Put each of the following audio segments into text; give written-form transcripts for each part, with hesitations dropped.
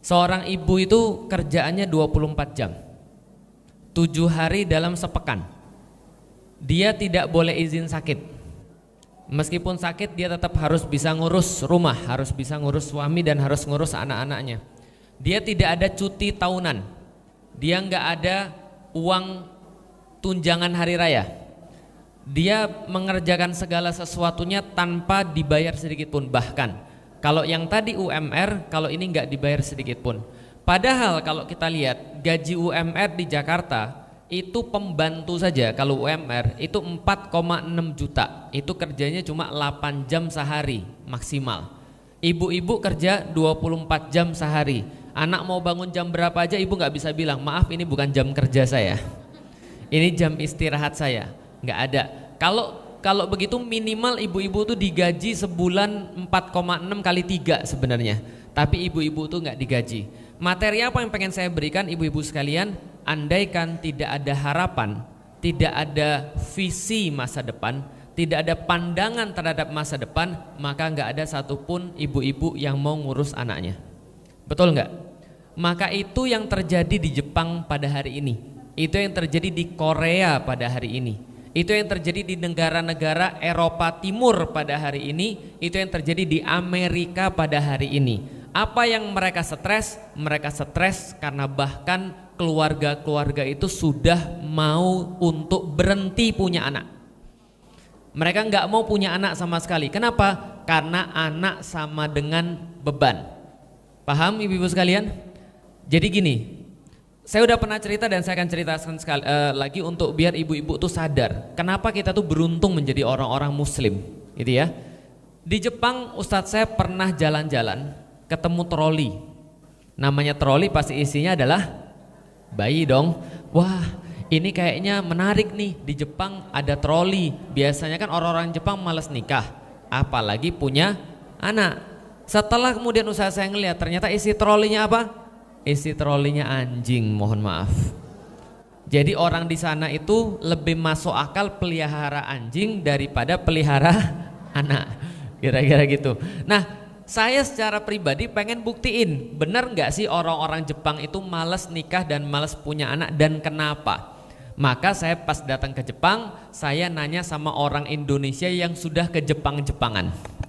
Seorang ibu itu kerjaannya 24 jam, 7 hari dalam sepekan. Dia tidak boleh izin sakit. Meskipun sakit dia tetap harus bisa ngurus rumah, harus bisa ngurus suami dan harus ngurus anak-anaknya. Dia tidak ada cuti tahunan. Dia nggak ada uang tunjangan hari raya. Dia mengerjakan segala sesuatunya tanpa dibayar sedikit pun. Bahkan kalau yang tadi UMR, kalau ini nggak dibayar sedikit pun. Padahal kalau kita lihat gaji UMR di Jakarta itu pembantu saja, kalau UMR itu 4,6 juta. Itu kerjanya cuma 8 jam sehari maksimal. Ibu-ibu kerja 24 jam sehari. Anak mau bangun jam berapa aja ibu nggak bisa bilang, maaf ini bukan jam kerja saya, ini jam istirahat saya. Nggak ada. Kalau begitu minimal ibu-ibu tuh digaji sebulan 4,6 kali 3 sebenarnya. Tapi ibu-ibu tuh nggak digaji. Materi apa yang pengen saya berikan ibu-ibu sekalian? Andaikan tidak ada harapan, tidak ada visi masa depan, tidak ada pandangan terhadap masa depan, maka nggak ada satupun ibu-ibu yang mau ngurus anaknya. Betul nggak? Maka itu yang terjadi di Jepang pada hari ini. Itu yang terjadi di Korea pada hari ini. Itu yang terjadi di negara-negara Eropa Timur pada hari ini. Itu yang terjadi di Amerika pada hari ini. Apa yang mereka stres? Mereka stres karena bahkan keluarga-keluarga itu sudah mau untuk berhenti punya anak. Mereka nggak mau punya anak sama sekali. Kenapa? Karena anak sama dengan beban. Paham ibu-ibu sekalian? Jadi gini, saya udah pernah cerita dan saya akan ceritakan lagi untuk biar ibu-ibu tuh sadar kenapa kita tuh beruntung menjadi orang-orang muslim gitu ya. Di Jepang Ustadz saya pernah jalan-jalan ketemu troli. Namanya troli pasti isinya adalah bayi dong. Wah ini kayaknya menarik nih, di Jepang ada troli. Biasanya kan orang-orang Jepang malas nikah, apalagi punya anak. Setelah kemudian usaha saya ngeliat, ternyata isi trolinya apa? Isi trolinya anjing, mohon maaf. Jadi orang di sana itu lebih masuk akal pelihara anjing daripada pelihara anak, kira-kira gitu. Nah, saya secara pribadi pengen buktiin, benar nggak sih orang-orang Jepang itu malas nikah dan malas punya anak, dan kenapa? Maka saya pas datang ke Jepang, saya nanya sama orang Indonesia yang sudah ke Jepang-Jepangan.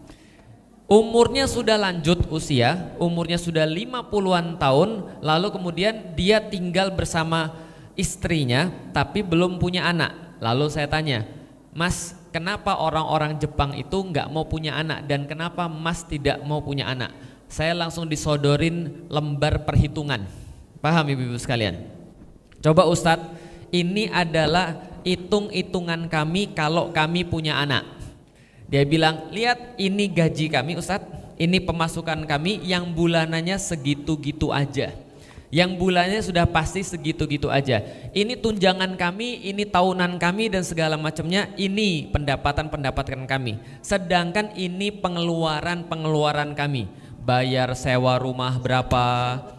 Umurnya sudah lanjut usia, umurnya sudah 50-an tahun, lalu kemudian dia tinggal bersama istrinya tapi belum punya anak. Lalu saya tanya, Mas, kenapa orang-orang Jepang itu nggak mau punya anak dan kenapa Mas tidak mau punya anak? Saya langsung disodorin lembar perhitungan. Paham ibu-ibu sekalian? Coba Ustadz, ini adalah hitung-hitungan kami kalau kami punya anak. Dia bilang, lihat ini gaji kami Ustadz, ini pemasukan kami yang bulanannya segitu-gitu aja. Yang bulannya sudah pasti segitu-gitu aja. Ini tunjangan kami, ini tahunan kami dan segala macamnya, ini pendapatan kami. Sedangkan ini pengeluaran kami. Bayar sewa rumah berapa,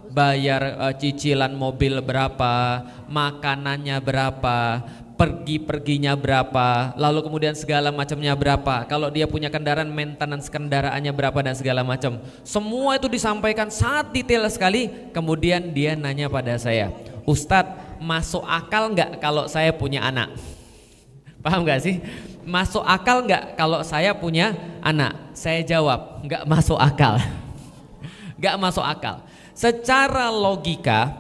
bayar cicilan mobil berapa, makanannya berapa, perginya berapa, lalu kemudian segala macamnya berapa. Kalau dia punya kendaraan, maintenance kendaraannya berapa dan segala macam. Semua itu disampaikan sangat detail sekali. Kemudian dia nanya pada saya, Ustadz, masuk akal nggak kalau saya punya anak? Paham nggak sih? Masuk akal nggak kalau saya punya anak? Saya jawab, nggak masuk akal. Nggak masuk akal. Secara logika,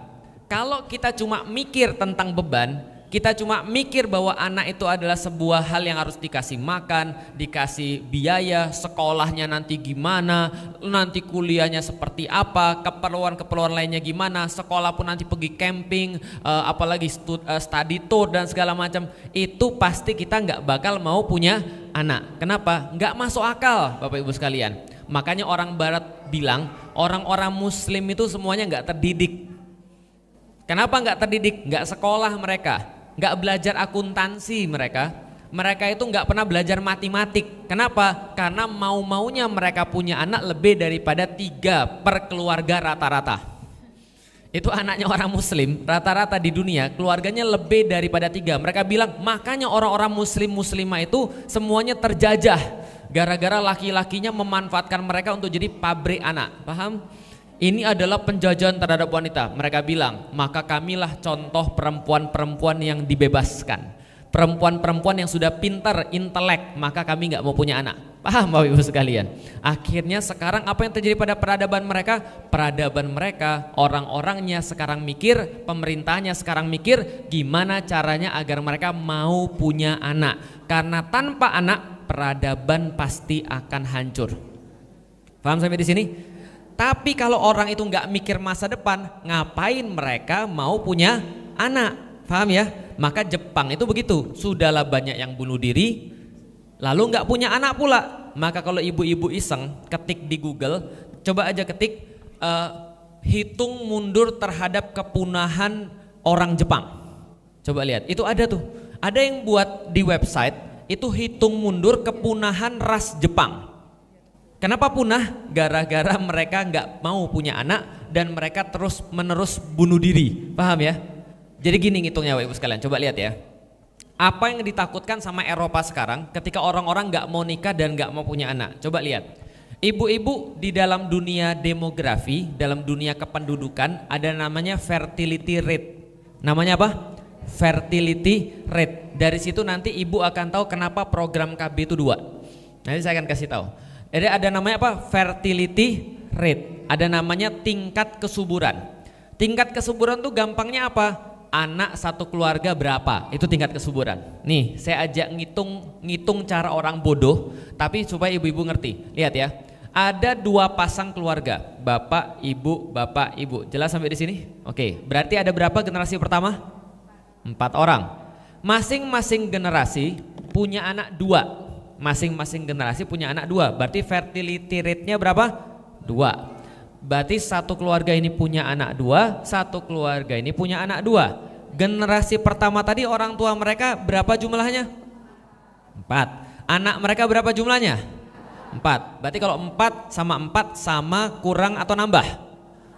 kalau kita cuma mikir tentang beban, kita cuma mikir bahwa anak itu adalah sebuah hal yang harus dikasih makan, dikasih biaya, sekolahnya nanti gimana, nanti kuliahnya seperti apa, keperluan-keperluan lainnya gimana, sekolah pun nanti pergi camping, apalagi study tour dan segala macam. Itu pasti kita nggak bakal mau punya anak. Kenapa? Nggak masuk akal Bapak Ibu sekalian. Makanya orang Barat bilang orang-orang Muslim itu semuanya nggak terdidik. Kenapa nggak terdidik? Nggak sekolah mereka, nggak belajar akuntansi mereka itu nggak pernah belajar matematik. Kenapa? Karena mau-maunya mereka punya anak lebih daripada 3 per keluarga rata-rata. Itu anaknya orang Muslim rata-rata di dunia keluarganya lebih daripada 3. Mereka bilang makanya orang-orang muslimah itu semuanya terjajah gara-gara laki-lakinya memanfaatkan mereka untuk jadi pabrik anak. Paham? ini adalah penjajahan terhadap wanita. Mereka bilang, maka kamilah contoh perempuan-perempuan yang dibebaskan, perempuan-perempuan yang sudah pintar, intelek, maka kami nggak mau punya anak. Paham Bapak Ibu sekalian? Akhirnya sekarang apa yang terjadi pada peradaban mereka? Peradaban mereka, orang-orangnya sekarang mikir, pemerintahnya sekarang mikir gimana caranya agar mereka mau punya anak. Karena tanpa anak, peradaban pasti akan hancur. Paham sampai di sini? Tapi kalau orang itu nggak mikir masa depan, ngapain mereka mau punya anak? Paham ya? Maka Jepang itu begitu, sudahlah banyak yang bunuh diri, lalu nggak punya anak pula. Maka kalau ibu-ibu iseng, ketik di Google, coba aja ketik hitung mundur terhadap kepunahan orang Jepang. Coba lihat, itu ada tuh. Ada yang buat di website, itu hitung mundur kepunahan ras Jepang. Kenapa punah? Gara-gara mereka nggak mau punya anak dan mereka terus menerus bunuh diri. Paham ya? Jadi gini ngitungnya Bapak Ibu sekalian, coba lihat ya. Apa yang ditakutkan sama Eropa sekarang ketika orang-orang nggak mau nikah dan nggak mau punya anak? Coba lihat. Ibu-ibu di dalam dunia demografi, dalam dunia kependudukan ada namanya fertility rate. Namanya apa? Fertility rate. Dari situ nanti ibu akan tahu kenapa program KB itu 2. Nanti saya akan kasih tahu. Jadi ada namanya apa? Fertility rate. Ada namanya tingkat kesuburan. Tingkat kesuburan tuh gampangnya apa? Anak satu keluarga berapa? Itu tingkat kesuburan. Nih, saya ajak ngitung cara orang bodoh, tapi supaya ibu-ibu ngerti. Lihat ya. Ada 2 pasang keluarga, bapak, ibu. Jelas sampai di sini? Oke, berarti ada berapa generasi pertama? 4 orang. Masing-masing generasi punya anak 2. Masing-masing generasi punya anak 2. Berarti fertility rate-nya berapa? 2. Berarti satu keluarga ini punya anak 2, satu keluarga ini punya anak 2. Generasi pertama tadi orang tua mereka berapa jumlahnya? 4. Anak mereka berapa jumlahnya? 4. Berarti kalau 4 sama kurang atau nambah?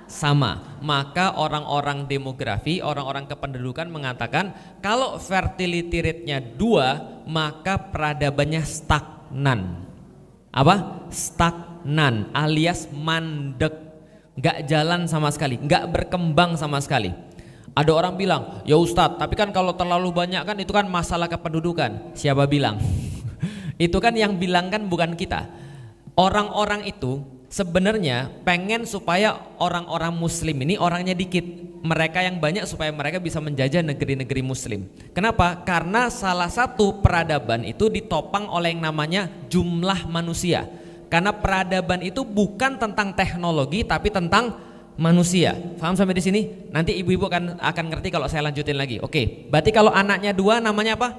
Sama. Maka orang-orang demografi, orang-orang kependudukan mengatakan kalau fertility rate-nya 2, maka peradabannya stagnan. Apa? Stagnan alias mandek. Nggak jalan sama sekali, nggak berkembang sama sekali. Ada orang bilang, ya Ustadz, tapi kan kalau terlalu banyak kan itu kan masalah kependudukan. Siapa bilang? Itu kan yang bilang kan bukan kita. Orang-orang itu sebenarnya pengen supaya orang-orang muslim ini orangnya dikit, mereka yang banyak supaya mereka bisa menjajah negeri-negeri muslim. Kenapa? Karena salah satu peradaban itu ditopang oleh yang namanya jumlah manusia. Karena peradaban itu bukan tentang teknologi tapi tentang manusia. Paham sampai di sini? Nanti ibu-ibu akan ngerti kalau saya lanjutin lagi. Oke, berarti kalau anaknya 2 namanya apa?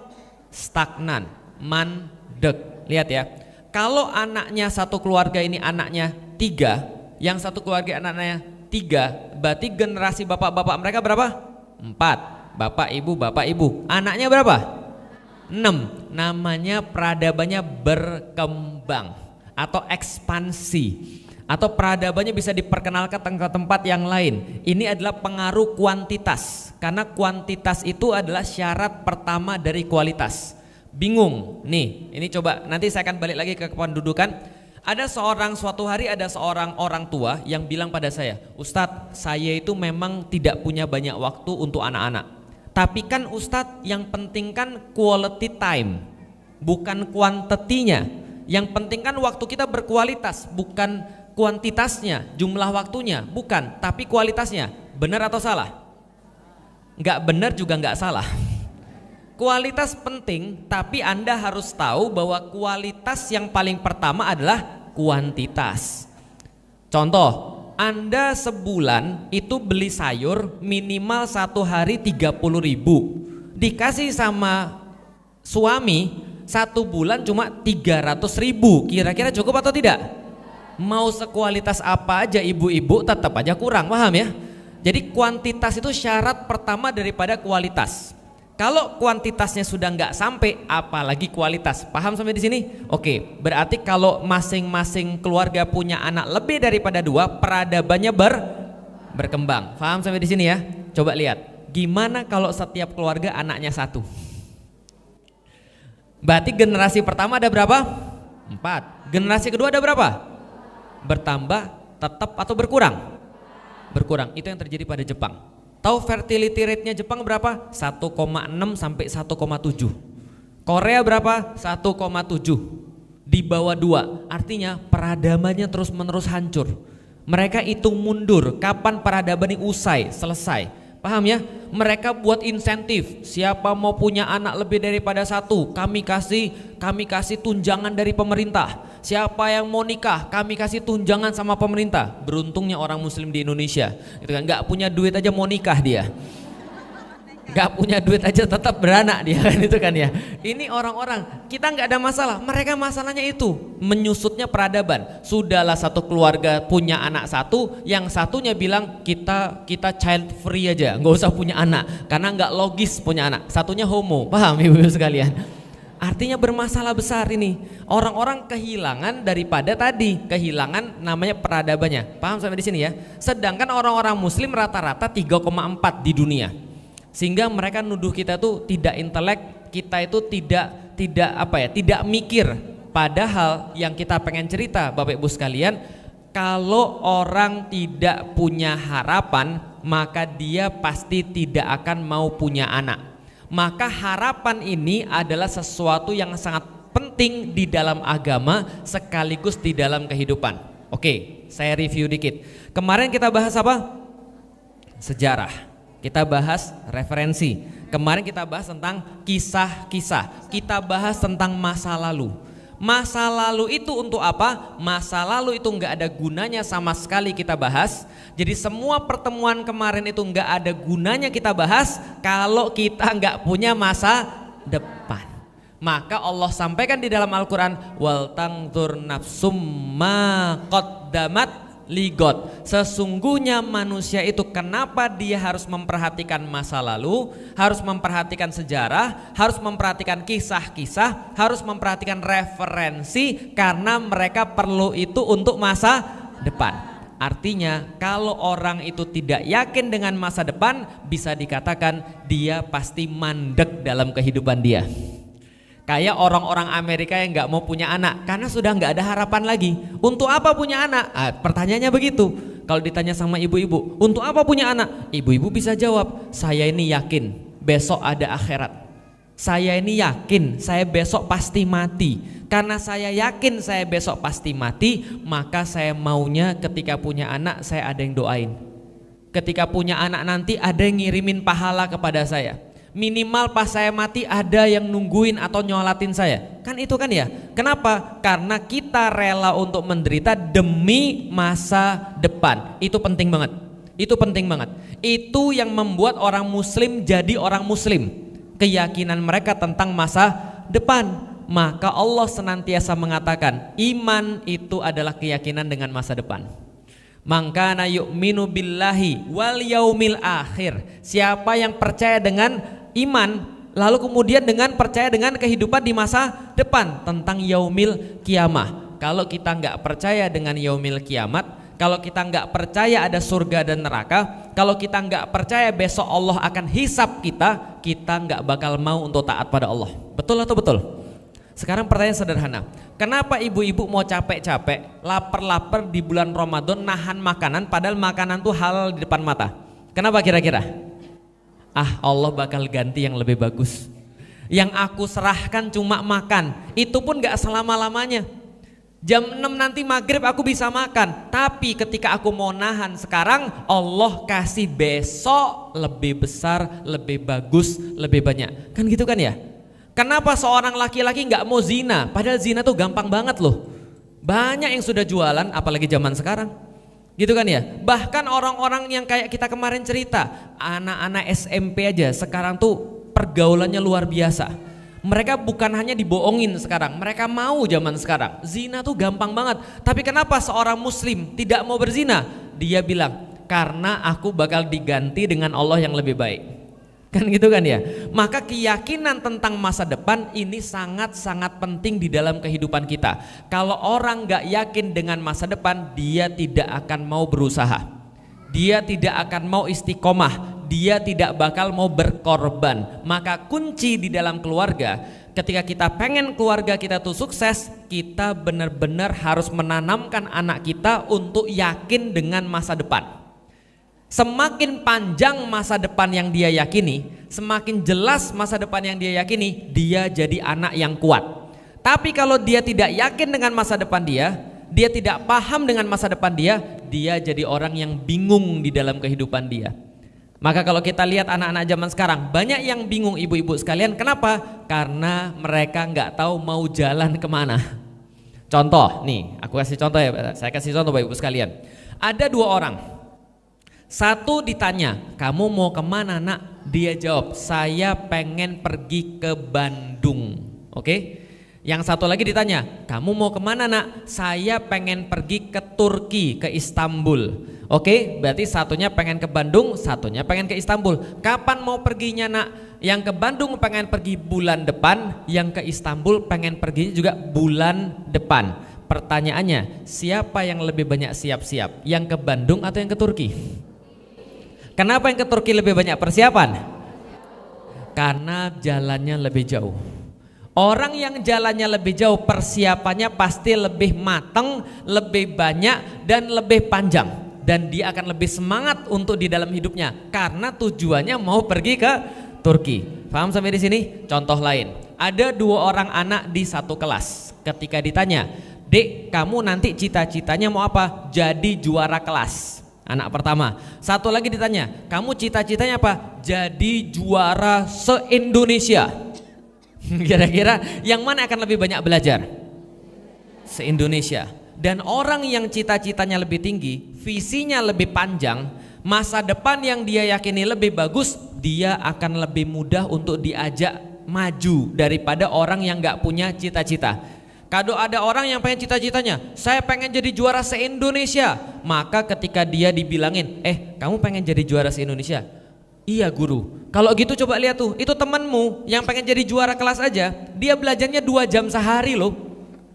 Stagnan, mandek. Lihat ya. Kalau anaknya satu keluarga ini anaknya 3, yang satu keluarga anaknya 3, berarti generasi bapak-bapak mereka berapa? 4. Bapak ibu. Anaknya berapa? 6. Namanya peradabannya berkembang atau ekspansi, atau peradabannya bisa diperkenalkan ke tempat yang lain. Ini adalah pengaruh kuantitas, karena kuantitas itu adalah syarat pertama dari kualitas. Bingung nih, ini coba nanti saya akan balik lagi ke kependudukan. Ada suatu hari ada seorang orang tua yang bilang pada saya, Ustadz, saya itu memang tidak punya banyak waktu untuk anak-anak, tapi kan Ustadz yang penting kan quality time, bukan kuantitinya. Yang penting kan waktu kita berkualitas, bukan kuantitasnya, jumlah waktunya, bukan, tapi kualitasnya. Benar atau salah? Nggak benar juga nggak salah. Kualitas penting, tapi Anda harus tahu bahwa kualitas yang paling pertama adalah kuantitas. Contoh, Anda sebulan itu beli sayur minimal 1 hari 30.000, dikasih sama suami 1 bulan cuma 300.000, kira-kira cukup atau tidak? Mau sekualitas apa aja ibu-ibu tetap aja kurang, paham ya? Jadi kuantitas itu syarat pertama daripada kualitas. Kalau kuantitasnya sudah nggak sampai, apalagi kualitas. Paham sampai di sini? Oke, berarti kalau masing-masing keluarga punya anak lebih daripada 2, peradabannya berkembang. Paham sampai di sini ya? Coba lihat, gimana kalau setiap keluarga anaknya 1? Berarti generasi pertama ada berapa? 4. Generasi kedua ada berapa? Bertambah tetap atau berkurang? berkurang. Itu yang terjadi pada Jepang. Tahu fertility rate-nya Jepang berapa? 1,6 sampai 1,7. Korea berapa? 1,7. Di bawah 2. Artinya peradabannya terus-menerus hancur. Mereka hitung mundur kapan peradaban ini usai, selesai. Paham ya? Mereka buat insentif. Siapa mau punya anak lebih daripada 1, kami kasih tunjangan dari pemerintah. Siapa yang mau nikah, kami kasih tunjangan sama pemerintah. Beruntungnya orang muslim di Indonesia, itu kan nggak punya duit aja mau nikah dia. Gak punya duit aja tetap beranak dia kan, itu kan ya. Ini orang-orang kita nggak ada masalah, mereka masalahnya itu menyusutnya peradaban. Sudahlah satu keluarga punya anak 1, yang satunya bilang kita child free aja, nggak usah punya anak karena nggak logis punya anak. Satunya homo, paham ibu-ibu sekalian? Artinya bermasalah besar ini. Orang-orang kehilangan daripada tadi, kehilangan namanya peradabannya. Paham sampai di sini ya? Sedangkan orang-orang muslim rata-rata 3,4 di dunia. Sehingga mereka nuduh kita tuh tidak intelek, kita itu tidak mikir. Padahal yang kita pengen cerita Bapak Ibu sekalian, kalau orang tidak punya harapan, maka dia pasti tidak akan mau punya anak. Maka harapan ini adalah sesuatu yang sangat penting di dalam agama sekaligus di dalam kehidupan. Oke, saya review dikit. Kemarin kita bahas apa? Sejarah. Kita bahas referensi. Kemarin kita bahas tentang kisah-kisah. Kita bahas tentang masa lalu. Masa lalu itu untuk apa? Masa lalu itu nggak ada gunanya sama sekali kita bahas. Jadi semua pertemuan kemarin itu nggak ada gunanya kita bahas kalau kita nggak punya masa depan. Maka Allah sampaikan di dalam Al-Quran, wal tangzur nafsum ma qaddamat ligot. Sesungguhnya manusia itu kenapa dia harus memperhatikan masa lalu, harus memperhatikan sejarah, harus memperhatikan kisah-kisah, harus memperhatikan referensi, karena mereka perlu itu untuk masa depan. Artinya kalau orang itu tidak yakin dengan masa depan, bisa dikatakan dia pasti mandek dalam kehidupan dia. Kayak orang-orang Amerika yang nggak mau punya anak karena sudah nggak ada harapan lagi. Untuk apa punya anak? Pertanyaannya begitu. Kalau ditanya sama ibu-ibu, untuk apa punya anak? Ibu-ibu bisa jawab, saya ini yakin besok ada akhirat. Saya ini yakin saya besok pasti mati. Karena saya yakin saya besok pasti mati, maka saya maunya ketika punya anak saya ada yang doain. Ketika punya anak nanti ada yang ngirimin pahala kepada saya. Minimal pas saya mati ada yang nungguin atau nyolatin saya. Kan itu kan ya. Kenapa? Karena kita rela untuk menderita demi masa depan. Itu penting banget. Itu penting banget. Itu yang membuat orang muslim jadi orang muslim. Keyakinan mereka tentang masa depan. Maka Allah senantiasa mengatakan iman itu adalah keyakinan dengan masa depan. Mangkana yu'minu billahi wal yaumil akhir. Siapa yang percaya dengan iman, lalu kemudian dengan percaya dengan kehidupan di masa depan tentang yaumil kiamah. Kalau kita nggak percaya dengan yaumil kiamat, kalau kita nggak percaya ada surga dan neraka, kalau kita nggak percaya besok Allah akan hisap kita, kita nggak bakal mau untuk taat pada Allah. Betul atau betul? Sekarang pertanyaan sederhana, kenapa ibu-ibu mau capek-capek, lapar-lapar di bulan Ramadan nahan makanan padahal makanan tuh halal di depan mata? Kenapa kira-kira? Allah bakal ganti yang lebih bagus. Yang aku serahkan cuma makan, itu pun gak selama-lamanya. Jam 6 nanti maghrib aku bisa makan, tapi ketika aku mau nahan sekarang, Allah kasih besok lebih besar, lebih bagus, lebih banyak. Kan gitu kan ya? Kenapa seorang laki-laki gak mau zina? Padahal zina tuh gampang banget loh. Banyak yang sudah jualan, apalagi zaman sekarang. Gitu kan ya? Bahkan orang-orang yang kayak kita kemarin cerita, anak-anak SMP aja sekarang tuh pergaulannya luar biasa. Mereka bukan hanya dibohongin sekarang, mereka mau zaman sekarang. Zina tuh gampang banget. Tapi kenapa seorang muslim tidak mau berzina? Dia bilang, karena aku bakal diganti dengan Allah yang lebih baik. Kan gitu kan ya? Maka keyakinan tentang masa depan ini sangat-sangat penting di dalam kehidupan kita. Kalau orang gak yakin dengan masa depan, dia tidak akan mau berusaha. Dia tidak akan mau istiqomah. Dia tidak bakal mau berkorban. Maka kunci di dalam keluarga, ketika kita pengen keluarga kita tuh sukses, kita benar-benar harus menanamkan anak kita untuk yakin dengan masa depan. Semakin panjang masa depan yang dia yakini, semakin jelas masa depan yang dia yakini, dia jadi anak yang kuat. Tapi kalau dia tidak yakin dengan masa depan dia tidak paham dengan masa depan dia jadi orang yang bingung di dalam kehidupan dia. Maka kalau kita lihat anak-anak zaman sekarang, banyak yang bingung ibu-ibu sekalian. Kenapa? Karena mereka nggak tahu mau jalan kemana. Contoh, nih aku kasih contoh ya, saya kasih contoh Bapak Ibu sekalian. Ada dua orang, satu ditanya, kamu mau kemana nak? Dia jawab, saya pengen pergi ke Bandung. Oke? Yang satu lagi ditanya, kamu mau kemana nak? Saya pengen pergi ke Turki, ke Istanbul. Oke, berarti satunya pengen ke Bandung, satunya pengen ke Istanbul. Kapan mau perginya nak? Yang ke Bandung pengen pergi bulan depan, yang ke Istanbul pengen pergi juga bulan depan. Pertanyaannya, siapa yang lebih banyak siap-siap? Yang ke Bandung atau yang ke Turki? Kenapa yang ke Turki lebih banyak persiapan? Karena jalannya lebih jauh. Orang yang jalannya lebih jauh persiapannya pasti lebih matang, lebih banyak dan lebih panjang, dan dia akan lebih semangat untuk di dalam hidupnya karena tujuannya mau pergi ke Turki. Paham sampai di sini? Contoh lain, ada dua orang anak di satu kelas. Ketika ditanya, "Dek, kamu nanti cita-citanya mau apa?" "Jadi juara kelas." Anak pertama. Satu lagi ditanya, "Kamu cita-citanya apa?" "Jadi juara se-Indonesia." Kira-kira yang mana akan lebih banyak belajar? Se-Indonesia. Dan orang yang cita-citanya lebih tinggi, visinya lebih panjang, masa depan yang dia yakini lebih bagus, dia akan lebih mudah untuk diajak maju daripada orang yang gak punya cita-cita. Kalau ada orang yang pengen cita-citanya, saya pengen jadi juara se-Indonesia, maka ketika dia dibilangin, kamu pengen jadi juara se-Indonesia? Iya guru. Kalau gitu coba lihat tuh, itu temanmu yang pengen jadi juara kelas aja, dia belajarnya 2 jam sehari loh.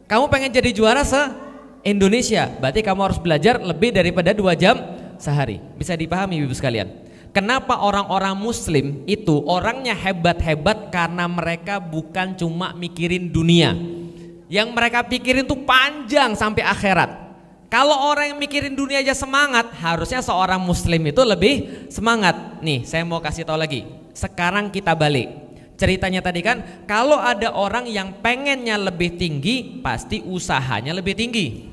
Kamu pengen jadi juara se-Indonesia, berarti kamu harus belajar lebih daripada 2 jam sehari. Bisa dipahami ibu sekalian? Kenapa orang-orang muslim itu orangnya hebat-hebat? Karena mereka bukan cuma mikirin dunia. Yang mereka pikirin tuh panjang sampai akhirat. Kalau orang yang mikirin dunia aja semangat, harusnya seorang muslim itu lebih semangat. Nih, saya mau kasih tahu lagi. Sekarang kita balik. Ceritanya tadi kan, kalau ada orang yang pengennya lebih tinggi, pasti usahanya lebih tinggi.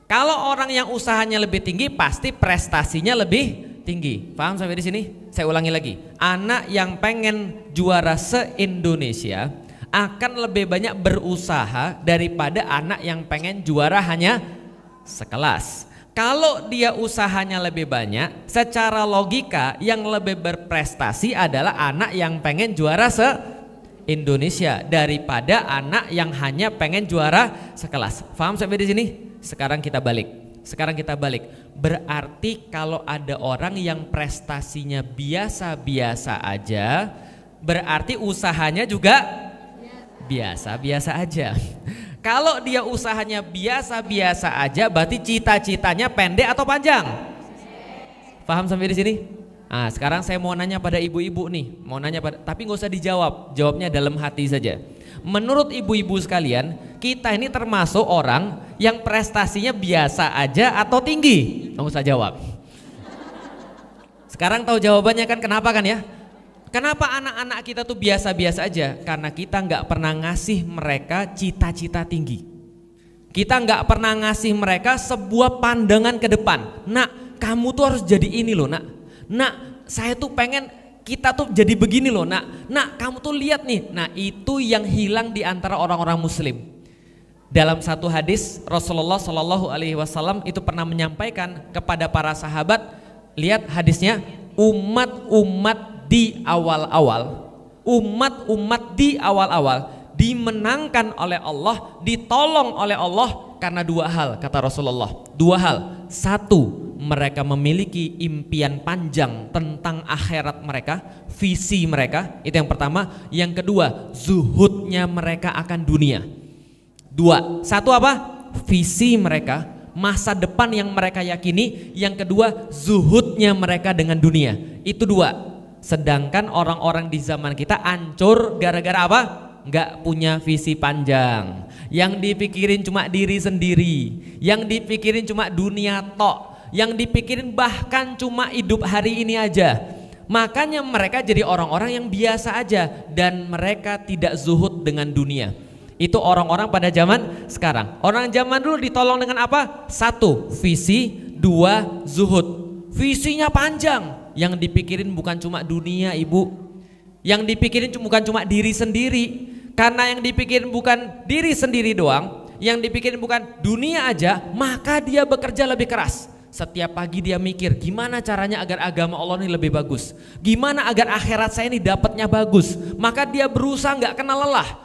Kalau orang yang usahanya lebih tinggi, pasti prestasinya lebih tinggi. Paham sampai di sini? Saya ulangi lagi. Anak yang pengen juara se-Indonesia akan lebih banyak berusaha daripada anak yang pengen juara hanya sekelas. Kalau dia usahanya lebih banyak, secara logika yang lebih berprestasi adalah anak yang pengen juara se-Indonesia daripada anak yang hanya pengen juara sekelas. Paham sampai di sini? Sekarang kita balik. Berarti kalau ada orang yang prestasinya biasa-biasa aja, berarti usahanya juga biasa-biasa aja. Kalau dia usahanya biasa-biasa aja, berarti cita-citanya pendek atau panjang? Paham sampai di sini? Nah, sekarang saya mau nanya pada ibu-ibu nih, tapi nggak usah dijawab, jawabnya dalam hati saja. Menurut ibu-ibu sekalian, kita ini termasuk orang yang prestasinya biasa aja atau tinggi? Nggak usah jawab. Sekarang tahu jawabannya kan? Kenapa kan ya? Kenapa anak-anak kita tuh biasa-biasa aja? Karena kita nggak pernah ngasih mereka cita-cita tinggi. Kita nggak pernah ngasih mereka sebuah pandangan ke depan. Nak, kamu tuh harus jadi ini loh nak. Nak, saya tuh pengen kita tuh jadi begini loh nak. Nak, kamu tuh lihat nih. Nah, itu yang hilang di antara orang-orang muslim. Dalam satu hadis Rasulullah Shallallahu Alaihi Wasallam itu pernah menyampaikan kepada para sahabat, lihat hadisnya, umat-umat di awal-awal, dimenangkan oleh Allah, ditolong oleh Allah karena 2 hal, kata Rasulullah. 2 hal. 1, mereka memiliki impian panjang tentang akhirat mereka, visi mereka, itu yang pertama. Yang kedua, zuhudnya mereka akan dunia. 2, 1 apa? Visi mereka, masa depan yang mereka yakini. Yang kedua, zuhudnya mereka dengan dunia. Itu 2. Sedangkan orang-orang di zaman kita hancur gara-gara apa? Nggak punya visi panjang. Yang dipikirin cuma diri sendiri, yang dipikirin cuma dunia tok, yang dipikirin bahkan cuma hidup hari ini aja. Makanya mereka jadi orang-orang yang biasa aja dan mereka tidak zuhud dengan dunia. Itu orang-orang pada zaman sekarang. Orang zaman dulu ditolong dengan apa? Satu, visi. Dua, zuhud. Visinya panjang. Yang dipikirin bukan cuma dunia, ibu. Yang dipikirin bukan cuma diri sendiri. Karena yang dipikirin bukan diri sendiri doang, yang dipikirin bukan dunia aja, maka dia bekerja lebih keras. Setiap pagi dia mikir gimana caranya agar agama Allah ini lebih bagus, gimana agar akhirat saya ini dapatnya bagus. Maka dia berusaha nggak kenal lelah.